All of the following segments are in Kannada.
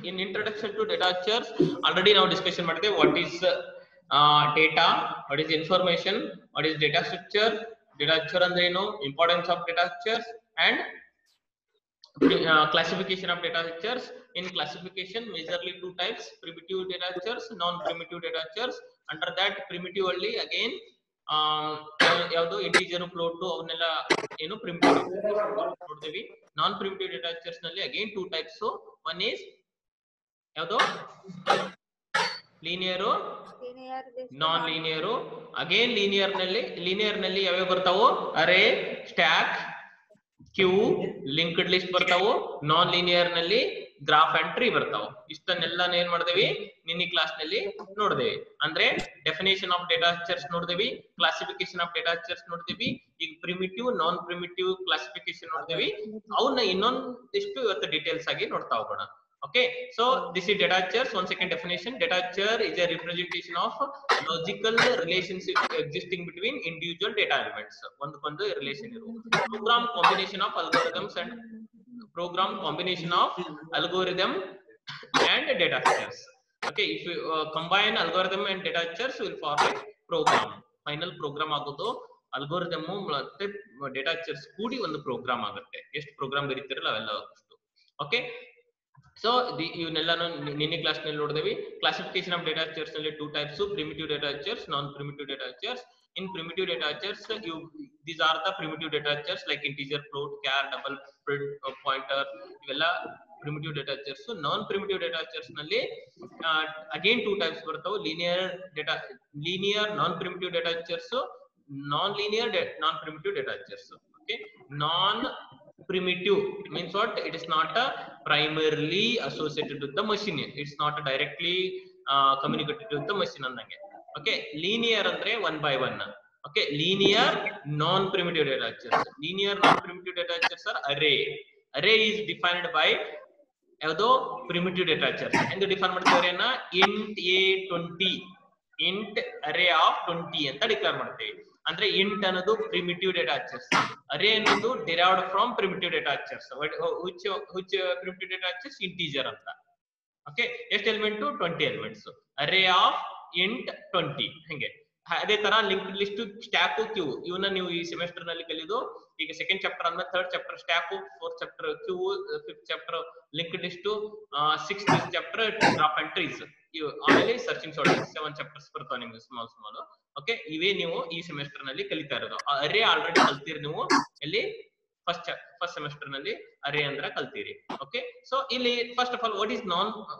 In introduction to data structures, already now discussion ಮಾಡಿದೆ. What is data? What is information? What is data structure? Data structure ಅಂದ್ರೆ ಏನು? Importance of data structures and classification of data structures. In classification, majorly two types: primitive data structures, non-primitive data structures. Under that, primitive only again ಯಾವುದು ಇಂಟಿಜರ್ ಫ್ಲೋಟ್ ಅವನ್ನೆಲ್ಲ ಏನು ಪ್ರಿಮಿಟಿವ್ ನೋಡ್ತೀವಿ. ನಾನ್ ಪ್ರಿಮಿಟಿವ್ ಡೇಟಾ ಸ್ಟ್ರಕ್ಚರ್ಸ್ ನಲ್ಲಿ again two types. One is ಯಾವುದು linear, non linear. Again linear ನಲ್ಲಿ ಯಾವ್ಯಾವ ಬರ್ತಾವು? Array, stack, queue, linked list ಬರ್ತಾವು. ನಾನ್ ಲೀನಿಯರ್ ನಲ್ಲಿ ಗ್ರಾಫ್ ಅಂಡ್ ಟ್ರೀ ಬರ್ತಾವು. ಇಷ್ಟನ್ನೆಲ್ಲ ಏನ್ ಮಾಡ್ದೇವಿ ನಿನ್ನೆ ಕ್ಲಾಸ್ ನಲ್ಲಿ ನೋಡ್ದೇವಿ. ಅಂದ್ರೆ ಡೆಫಿನೇಷನ್ ಆಫ್ ಡೇಟಾ ಸ್ಟ್ರಕ್ಚರ್ಸ್ ನೋಡ್ದೇವಿ, ಕ್ಲಾಸಿಫಿಕೇಶನ್ ಆಫ್ ಡೇಟಾ ಸ್ಟ್ರಕ್ಚರ್ಸ್ ನೋಡ್ದೇವಿ. ಈಗ ಪ್ರಿಮಿಟಿವ್, ನಾನ್ ಪ್ರಿಮಿಟಿವ್ ಕ್ಲಾಸಿಫಿಕೇಶನ್ ನೋಡ್ದೇವಿ. ಅವನ್ನ ಇನ್ನೊಂದಿಷ್ಟು ಇವತ್ತು ಡೀಟೇಲ್ಸ್ ಆಗಿ ನೋಡ್ತಾ ಹೋಗೋಣ. Okay, so this is data structures. One second definition: data structure is a representation of logical relationship existing between individual data elements. ಒಂದು relation ಇರು. Program combination of algorithms and data structures. Okay, if you combine algorithm and data structures, will form a program. Final program ಆಗೋದು algorithm ಮತ್ತೆ data structures ಕೂಡಿ ಒಂದು program ಆಗುತ್ತೆ. ಎಷ್ಟು program ಬರೀತಿರಲ್ಲ ಅವೆಲ್ಲ ಅಷ್ಟು. Okay, so ಇವನ್ನೆಲ್ಲಾನು ನಿನ್ನೆ ಕ್ಲಾಸ್ ನಲ್ಲಿ ನೋಡಿದೆವಿ. ಕ್ಲಾಸಿಫಿಕೇಶನ್ ಆಫ್ ಡೇಟಾ ಸ್ಟ್ರಕ್ಚರ್ಸ್ ನಲ್ಲಿ two types: primitive data structures, non-primitive data structures. In primitive data structures, these are the primitive data structures like integer, float, char, double, print, pointer. ಇವೆಲ್ಲ primitive data structures. Non-primitive data structures ನಲ್ಲಿ again two types ಬರ್ತಾವೆ: linear non-primitive data structures, non-linear non-primitive data structures. Okay, non-primitive means what? It is not primarily associated with the machine. It's not directly communicated with the machine ಅಂದಂಗೆ. Okay, linear ಅಂದ್ರೆ one by one. Okay, linear non-primitive data structures. Linear non-primitive data structures are array. Array is defined by ಯಾವುದು primitive data structures. ಹೆಂಗೆ ಡಿಫೈನ್ ಮಾಡ್ತೀವಿ? int a20, int array of 20 ಅಂತ ಡಿಕ್ಲೇರ್ ಮಾಡ್ತೀವಿ. ಅಂದ್ರೆ int ಅನ್ನೋದು primitive data structures, array ಅನ್ನೋದು derived from primitive data structures. which primitive data structures? Integer ಅಂತ. Okay, ಎಷ್ಟು element? 20 elements. array of int 20. ಹಂಗೆ ಅದೇ ತರ ಲಿಂಕ್ಡ್ ಲಿಸ್ಟ್, ಸ್ಟ್ಯಾಕ್, ಕ್ಯೂ ಇವನ್ನ ನೀವು ಈ ಸೆಮಿಸ್ಟರ್ ನಲ್ಲಿ ಕಲಿಯೋದು. ಈಗ ಸೆಕೆಂಡ್ ಚಾಪ್ಟರ್ ಆದ್ಮೇಲೆ third chapter stack, fourth chapter queue, fifth chapter linked list, sixth chapter graph and trees. ಆಮೇಲೆ ಸರ್ಚಿಂಗ್ ಸಾರ್ಟಿಂಗ್ 7 ಚಾಪ್ಟರ್ಸ್ ಬರ್ತಾವ ನಿಮ್ಗೆ ಸ್ಮಾಲ್. ಓಕೆ, ಇವೇ ನೀವು ಈ ಸೆಮಿಸ್ಟರ್ ನಲ್ಲಿ ಕಲಿತಾ ಇರೋದು. ಅರೇ ಆಲ್ರೆಡಿ ಕಲ್ತೀರಿ ನೀವು ಎಲ್ಲಿ ಫಸ್ಟ್ ಸೆಮಿಸ್ಟರ್ ನಲ್ಲಿ ಅರೇ ಅಂದ್ರೆ ಕಲ್ತೀರಿ. ಓಕೆ, ಸೊ ಇಲ್ಲಿ first of all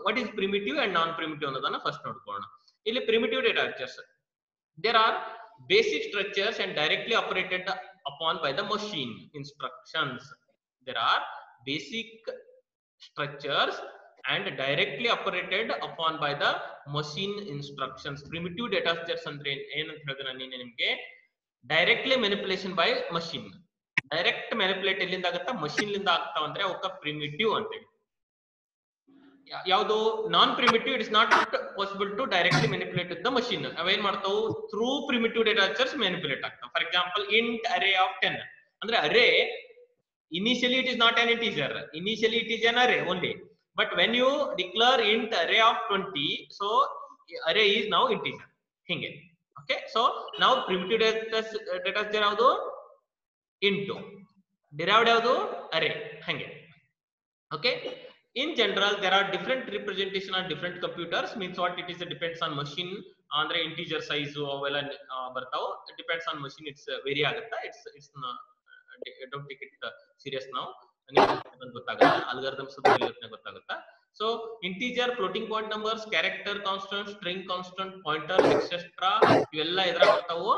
what is primitive and non primitive ಅನ್ನೋದನ್ನ ಫಸ್ಟ್ ನೋಡ್ಕೊಳ್ಳೋಣ. ಇಲ್ಲಿ primitive data structures, there are basic structures and directly operated upon by the machine instructions. There are basic structures and directly operated upon by the machine instructions. Primitive data structures ಅಂದ್ರೆ ಏನಂತ ಹೇಳಿದ್ರೆ ನಾನು ನಿಮಗೆ directly manipulation by machine. Direct manipulate ಎಲ್ಲಿಂದ ಆಗುತ್ತಾ? ಮಷೀನ್ ಲಿಂದ ಆಗ್ತಾವ ಅಂದ್ರೆ ಅವಕ್ಕ ಪ್ರಿಮಿಟಿವ್ ಅಂತೇಳಿ. ಯಾವುದು non primitive? It is not possible to directly manipulate with the machine. ಅವೇನ್ ಮಾಡ್ತಾವು? Through primitive data structures manipulate ಆಗ್ತಾವ. For example int array of 10 ಅಂದ್ರೆ array initially it is not an integer, initially it is an array only, but when you declare int array of 20, so array is now integer. ಹಿಂಗೆ. Okay, so now primitive data structure ಯಾವುದು? int. derived ಯಾವುದು? array. ಹಂಗೆ. Okay, in general there are different representation on different computers. Means what? It is depends on machine. ಅಂದ್ರೆ integer size ಅವೆಲ್ಲ ಬರ್ತಾವ. depends on machine, it's vary ಆಗುತ್ತಾ. it's don't take it serious now. ಗೊತ್ತಾಗುತ್ತೆ algorithms ಗೊತ್ತಾಗುತ್ತಾ. So integer, floating point numbers, character constant, string constant, pointer, etc. ಇವೆಲ್ಲ ಎದ್ರ ಬರ್ತಾವು?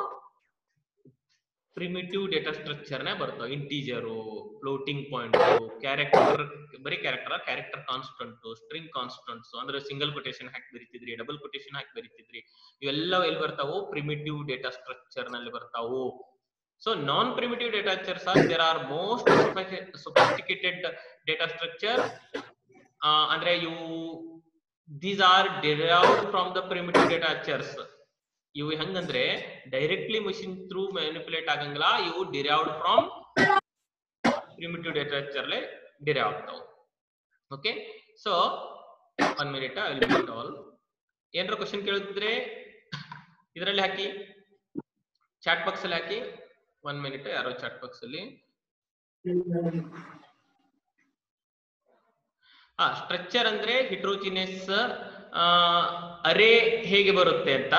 ಪ್ರಿಮಿಟಿವ್ ಡೇಟಾ ಸ್ಟ್ರಕ್ಚರ್ ನೇ ಬರ್ತಾವ. ಇಂಟಿಜರು, ಫ್ಲೋಟಿಂಗ್ ಪಾಯಿಂಟ್, ಕ್ಯಾರೆಕ್ಟರ್, ಬರೀ ಕ್ಯಾರೆಕ್ಟರ್ ಕಾನ್ಸ್ಟಂಟ್, ಸ್ಟ್ರಿಂಗ್ ಕಾನ್ಸ್ಟಂಟ್ಸ್ ಅಂದ್ರೆ ಸಿಂಗಲ್ ಕೊಟೇಶನ್ ಹಾಕಿ ಬರೀತಿದ್ರಿ, ಡಬಲ್ ಕೊಟೇಶನ್ ಹಾಕಿ ಬರೀತಿದ್ರಿ. ಇವೆಲ್ಲ ಎಲ್ಲಿ ಬರ್ತಾವು? ಪ್ರಿಮಿಟಿವ್ ಡೇಟಾ ಸ್ಟ್ರಕ್ಚರ್ ನಲ್ಲಿ ಬರ್ತಾವು. So non primitive data structures are there are most sophisticated data structure. ಅಂದ್ರೆ these are derived from the primitive data structures. ಇವು ಹೆಂಗಂದ್ರೆ ಡೈರೆಕ್ಟ್ಲಿ ಮಷಿನ್ ಥ್ರೂ ಮ್ಯಾನಿಪುಲೇಟ್ ಆಗಂಗಿಲ್ಲ. ಇವು derived from primitive data structure derive ಆಗ್ತಾವ. Okay, so 1 minute, I will meet all. ಏನಾರ ಕ್ವಶನ್ ಕೇಳಿದ್ರೆ ಇದರಲ್ಲಿ ಹಾಕಿ, ಚಾಟ್ ಬಾಕ್ಸ್ ಅಲ್ಲಿ ಹಾಕಿ. 1 minute, ಯಾರೋ ಚಾಟ್ ಬಾಕ್ಸ್ ಅಲ್ಲಿ. ಸ್ಟ್ರಕ್ಚರ್ ಅಂದ್ರೆ ಹಿಟ್ರೋಜಿನಿಯಸ್ ಅರೇ ಹೇಗೆ ಬರುತ್ತೆ ಅಂತ.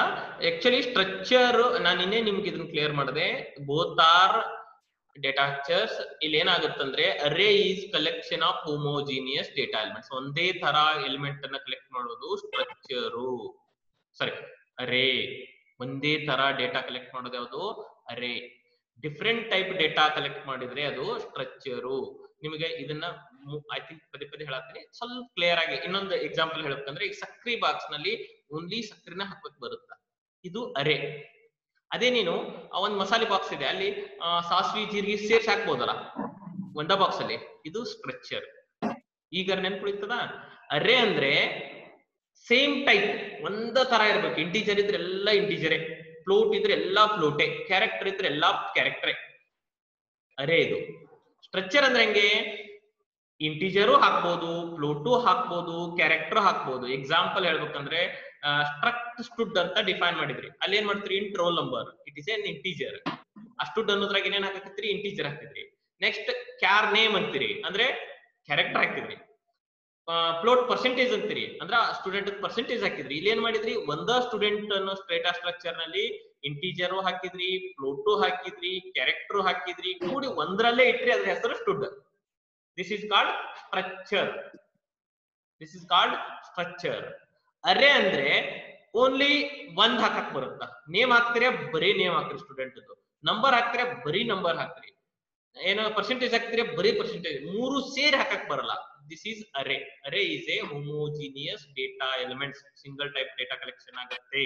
ಆಕ್ಚುಲಿ ಸ್ಟ್ರಕ್ಚರ್ ನಾನು ಇನ್ನೇ ನಿಮ್ಗೆ ಇದನ್ನ ಕ್ಲಿಯರ್ ಮಾಡಿದೆ. Both are data structures. ಇಲ್ಲಿ ಏನಾಗುತ್ತಂದ್ರೆ array is collection of homogeneous data elements. ಒಂದೇ ತರ ಎಲಿಮೆಂಟ್ ಅನ್ನ ಕಲೆಕ್ಟ್ ಮಾಡೋದು ಸ್ಟ್ರಕ್ಚರು. ಸಾರಿ, ಅರೇ. ಒಂದೇ ತರ ಡೇಟಾ ಕಲೆಕ್ಟ್ ಮಾಡೋದು ಯಾವುದು? ಅರೇ. ಡಿಫ್ರೆಂಟ್ ಟೈಪ್ ಡೇಟಾ ಕಲೆಕ್ಟ್ ಮಾಡಿದ್ರೆ ಅದು ಸ್ಟ್ರಕ್ಚರು. ನಿಮಗೆ ಇದನ್ನ ಐ ಥಿಂಕ್ ಪದೇ ಪದೇ ಹೇಳತ್ತೀನಿ, ಸ್ವಲ್ಪ ಕ್ಲಿಯರ್ ಆಗಿ. ಇನ್ನೊಂದು ಎಕ್ಸಾಂಪಲ್ ಹೇಳ್ಬೇಕಂದ್ರೆ, ಈಗ ಸಕ್ರಿ ಬಾಕ್ಸ್ ನಲ್ಲಿ ಓನ್ಲಿ ಸಕ್ರಿನ ಹಾಕಕ್ ಬರುತ್ತಾ, ಇದು ಅರೇ. ಅದೇ ನೀನು ಒಂದ್ ಮಸಾಲೆ ಬಾಕ್ಸ್ ಇದೆ, ಅಲ್ಲಿ ಸಾಸಿವೆ ಜೀರಿಗೆ ಸೇರ್ಸಿ ಹಾಕ್ಬೋದಲ್ಲ ಒಂದ ಬಾಕ್ಸ್ ಅಲ್ಲಿ, ಇದು ಸ್ಟ್ರಕ್ಚರ್. ಈಗ ನೆನ್ಪುಳಿತದ? ಅರೇ ಅಂದ್ರೆ ಸೇಮ್ ಟೈಪ್, ಒಂದ ತರ ಇರ್ಬೇಕು. ಇಂಟೀಜರ್ ಇದ್ರೆ ಎಲ್ಲ ಇಂಟೀಜರೇ, ಫ್ಲೋಟ್ ಇದ್ರೆ ಎಲ್ಲಾ ಫ್ಲೋಟೆ, ಕ್ಯಾರೆಕ್ಟರ್ ಇದ್ರೆ ಎಲ್ಲಾ ಕ್ಯಾರೆಕ್ಟರೇ. ಅರೇ ಇದು. ಸ್ಟ್ರಕ್ಚರ್ ಅಂದ್ರೆ ಹೆಂಗೆ? ಇಂಟೀಜರು ಹಾಕ್ಬೋದು, ಫ್ಲೋಟು ಹಾಕ್ಬೋದು, ಕ್ಯಾರೆಕ್ಟರ್ ಹಾಕ್ಬೋದು. ಎಕ್ಸಾಂಪಲ್ ಹೇಳ್ಬೇಕಂದ್ರೆ ಸ್ಟ್ರಕ್ಟ್ ಸ್ಟುಡ್ ಅಂತ ಡಿಫೈನ್ ಮಾಡಿದ್ರಿ, ಅಲ್ಲಿ ಏನ್ ಮಾಡ್ತೀರಿ? Int roll number, it is an integer. ಆ ಸ್ಟುಡ್ ಅನ್ನೋದ್ರಾಗ ಏನೇನ್ ಹಾಕಿದ್ರಿ? ಇಂಟೀಜರ್ ಹಾಕಿದ್ರಿ. ನೆಕ್ಸ್ಟ್ ಕ್ಯಾರ್ ನೇಮ್ ಅಂತೀರಿ, ಅಂದ್ರೆ ಕ್ಯಾರೆಕ್ಟರ್ ಹಾಕಿದ್ರಿ. ಫ್ಲೋಟ್ ಪರ್ಸೆಂಟೇಜ್ ಅಂತೀರಿ, ಅಂದ್ರೆ ಸ್ಟೂಡೆಂಟ್ ಪರ್ಸೆಂಟೇಜ್ ಹಾಕಿದ್ರಿ. ಇಲ್ಲಿ ಏನ್ ಮಾಡಿದ್ರಿ? ಒಂದ ಸ್ಟೂಡೆಂಟ್ ಅನ್ನೋ ಡೇಟಾ ಸ್ಟ್ರಕ್ಚರ್ ನಲ್ಲಿ ಇಂಟೀಜರು ಹಾಕಿದ್ರಿ, ಫ್ಲೋಟು ಹಾಕಿದ್ರಿ, ಕ್ಯಾರೆಕ್ಟರ್ ಹಾಕಿದ್ರಿ, ಕೂಡಿ ಒಂದ್ರಲ್ಲೇ ಇಟ್ರಿ, ಅದ್ರ ಹೆಸರು stud. This is called structure. This is called structure. Array ಅಂದ್ರೆ ಓನ್ಲಿ ಒಂದ್ ಹಾಕಕ್ ಬರುತ್ತಾ? ನೇಮ್ ಹಾಕ್ತಿರ, ಬರೀ ನೇಮ್ ಹಾಕ್ರಿ ಸ್ಟೂಡೆಂಟ್. ನಂಬರ್ ಹಾಕ್ತಿರ, ಬರೀ ನಂಬರ್ ಹಾಕ್ರಿ. ಏನೋ ಪರ್ಸೆಂಟೇಜ್ ಹಾಕ್ತಿರ, ಬರೀ ಪರ್ಸೆಂಟೇಜ್. ಮೂರು ಸೇರಿ ಹಾಕಕ್ ಬರಲ್ಲ. This is array. Array is a homogeneous data elements. Single type data collection ಆಗುತ್ತೆ.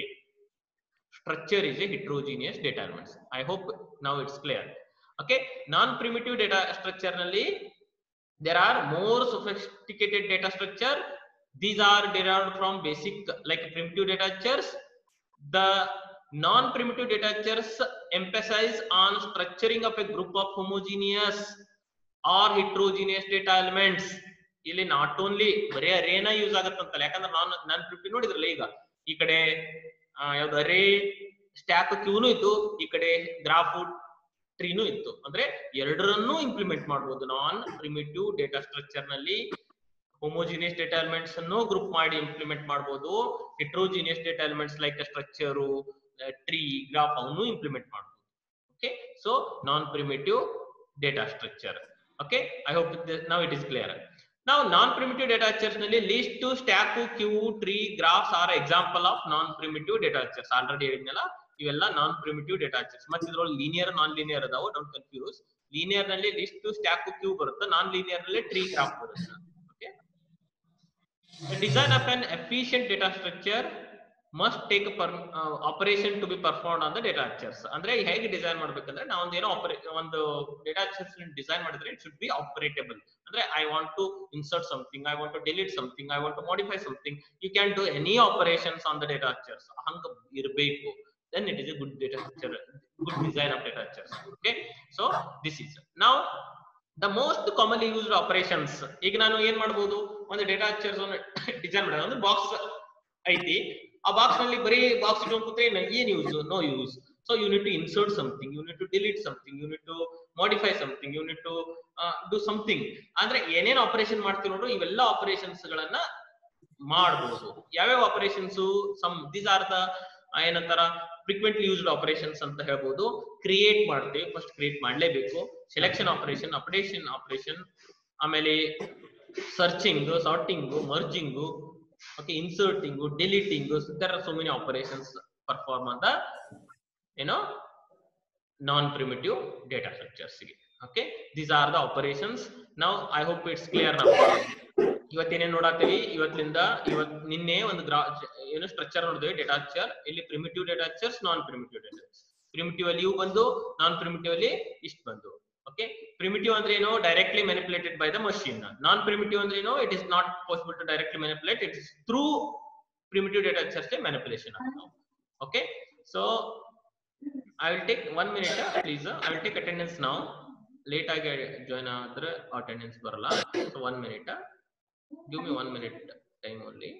Structure is a heterogeneous data elements. I hope now it's clear. Okay. Non-primitive data structure ನಲ್ಲಿ there are more sophisticated data structure. These are derived from basic like primitive data structures. The non-primitive data structures emphasize on structuring of a group of homogeneous or heterogeneous data elements. ಇಲ್ಲಿ ನಾಟ್ ಓನ್ಲಿ ಬರೀ ಅರೇನ ಯೂಸ್ ಆಗತ್ತಂತಲ್ಲ, ಯಾಕಂದ್ರೆ ನಾನ್ ಪ್ರಿಮಿಟಿವ್ ನೋಡಿದ್ರಲ್ಲ, ಈಗ ಈ ಕಡೆ ಯಾವ್ದು ಅರೇ ಸ್ಟ್ಯಾಕ್ ಕ್ಯೂನು ಇತ್ತು, ಈ ಕಡೆ ಗ್ರಾಫ್ ಟ್ರೀನು ಇತ್ತು. ಅಂದ್ರೆ ಎರಡರನ್ನೂ ಇಂಪ್ಲಿಮೆಂಟ್ ಮಾಡಬಹುದು. ನಾನ್ ಪ್ರಿಮಿಟಿವ್ ಡೇಟಾ ಸ್ಟ್ರಕ್ಚರ್ ನಲ್ಲಿ ಹೋಮೋಜಿನಿಯಸ್ ಡೇಟಾ ಎಲಿಮೆಂಟ್ಸ್ ಅನ್ನು ಗ್ರೂಪ್ ಮಾಡಿ ಇಂಪ್ಲಿಮೆಂಟ್ ಮಾಡಬಹುದು. Heterogeneous data elements like structure, tree, graph ಅವನ್ನು ಇಂಪ್ಲಿಮೆಂಟ್ ಮಾಡಬಹುದು. Okay, so non primitive data structure. Okay, I hope now it is clear. Now non-primitive data structures ನಲ್ಲಿ list, stack, queue, tree, graphs are example of non-primitive data structures. Already ಹೇಳಿದ್ನಲ್ಲ, ಇವೆಲ್ಲ non-primitive data structures. ಮತ್ತೆ ಇದ್ರಲ್ಲಿ linear, non-linear ಅದಾವ, don't confuse. Linear ನಲ್ಲಿ list, stack, queue ಬರುತ್ತೆ, non-linear ನಲ್ಲಿ tree, graph ಬರುತ್ತೆ. Okay. The design of an efficient data structure must take a operation to be performed on the data structures. ಅಂದ್ರೆ ಹೇಗೆ ಡಿಸೈನ್ ಮಾಡ್ಬೇಕಂದ್ರೆ, ನಾವು ಒಂದೇನೋ ಒಂದು ಡೇಟಾ ಸ್ಟ್ರಕ್ಚರ್ ಡಿಸೈನ್ ಮಾಡಿದ್ರೆ ಇಟ್ ಶುಡ್ ಬಿ ಆಪರೇಟಬಲ್. ಅಂದ್ರೆ I want to insert something, I want to delete something, I want to modify something, you can do any operations on the data structures. ಹಂಗ ಇರಬೇಕು. then it is a good data structure, good design of data structures. Okay, so this is now the most commonly used operations. ಈಗ ನಾನು ಏನ್ ಮಾಡಬಹುದು? ಒಂದು ಡೇಟಾ ಸ್ಟ್ರಕ್ಚರ್ಸ್ ಅನ್ನು ಡಿಸೈನ್ ಮಾಡೋದು. ಒಂದು ಬಾಕ್ಸ್ ಐತಿ, ಆ ಬಾಕ್ಸ್ ನಲ್ಲಿ ಬರೀ ಬಾಕ್ಸ್ ಇಟ್ಕೊಂಡು ಕೂತ್ರೆ ಏನ್ use? No use. So you need to insert something, you need to delete something, you need to modify something, you need to do something. ಅಂದ್ರೆ ಏನೇನ್ ಆಪರೇಷನ್ ಮಾಡ್ತೀವಿ ನೋಡ್ರು, ಇವೆಲ್ಲ ಆಪರೇಷನ್ಸ್ ಗಳನ್ನ ಮಾಡಬಹುದು. ಯಾವ್ಯಾವ operations? Some these are the ಏನಂತಾರ ಫ್ರೀಕ್ವೆಂಟ್ಲಿ ಯೂಸ್ಡ್ ಆಪರೇಷನ್ಸ್ ಅಂತ ಹೇಳ್ಬೋದು. ಕ್ರಿಯೇಟ್ ಮಾಡ್ತೀವಿ, ಫಸ್ಟ್ ಕ್ರಿಯೇಟ್ ಮಾಡ್ಲೇಬೇಕು. ಸೆಲೆಕ್ಷನ್ ಆಪರೇಷನ್, ಅಪ್ಡೇಷನ್ ಆಪರೇಷನ್, ಆಮೇಲೆ searching, sorting, merging, okay, inserting, deleting. So there are so many operations performed on the non-primitive data structures. Okay, these are the operations. Now I hope it's clear now. ಇವತ್ತೇನೇನ್ ನೋಡಾತೀವಿ? ಇವತ್ತಿಂದ ನಿನ್ನೆ ಒಂದು ಸ್ಟ್ರಕ್ಚರ್ ನೋಡಿದ್ವಿ, ಡೇಟಾ ಸ್ಟ್ರಕ್ಚರ್. ಇಲ್ಲಿ ಪ್ರಿಮಿಟಿವ್ ಡೇಟಾ ಸ್ಟ್ರಕ್ಚರ್ಸ್, ನಾನ್ ಪ್ರಿಮಿಟಿವ್ ಡೇಟಾ. ಪ್ರಿಮಿಟಿವ್ ಅಲ್ಲಿ ಇವು ಬಂದು, ನಾನ್ ಪ್ರಿಮಿಟಿವ್ ಅಲ್ಲಿ ಇಷ್ಟು ಬಂದು. Okay, primitive ಅಂದ್ರೆ ಏನು? Directly manipulated by the machine. Non-primitive ಅಂದ್ರೆ ಏನು? It is not possible to directly manipulate. It is through primitive data structure manipulation. Okay, so I will take 1 minute, please. I will take attendance now. Late ಆಗಿ join ಆದ್ರೆ attendance ಬರಲ್ಲ. So 1 minute. Give me 1 minute time only.